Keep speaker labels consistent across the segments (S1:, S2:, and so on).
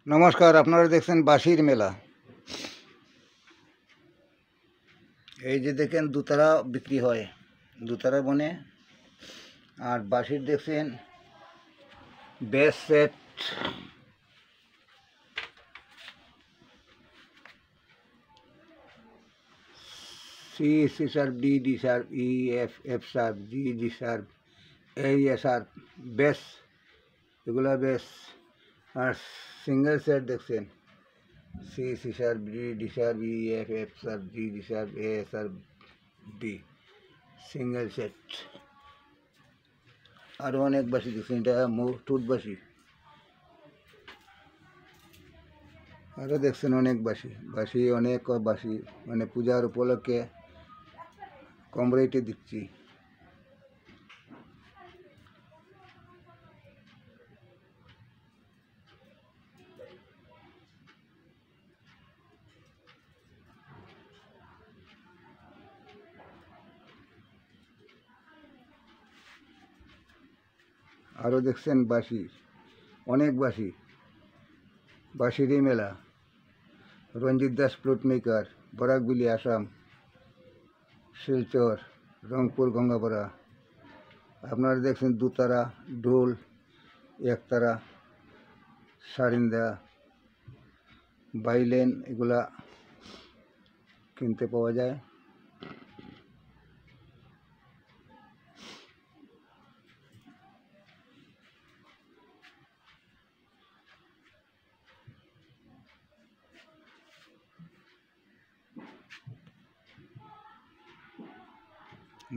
S1: নমস্কার, আপনারা দেখছেন বাঁশির মেলা। এই যে দেখেন দুতারা বিক্রি হয়, দুতারা বনে। আর বাঁশির দেখছেন bass set, C C sharp, D D sharp, E F F sharp, G G sharp, এই এ শার্প, বেস, এগুলা বেস। আর সিঙ্গেল সেট দেখছেন C C sharp, D D sharp, E F F sharp, G G sharp, A sharp, B, single set. আরও অনেক বাঁশি দেখছেন, এটা টুট বাঁশি। আরও দেখছেন অনেক বাঁশি, অনেক বাঁশি, মানে পূজার উপলক্ষে কম রেটে দিচ্ছি। আরও দেখছেন বাঁশি, অনেক বাঁশি, বাঁশিরই মেলা। রঞ্জিত দাস ফ্লুট মেকার, বরাকবিলি, আসাম, শিলচর, রংপুর, গঙ্গাপাড়া। আপনারা দেখছেন দুতারা, ঢোল, একতারা, সারিন্দা, বাইলেন, এগুলা কিনতে পাওয়া যায়।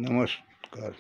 S1: নমস্কার।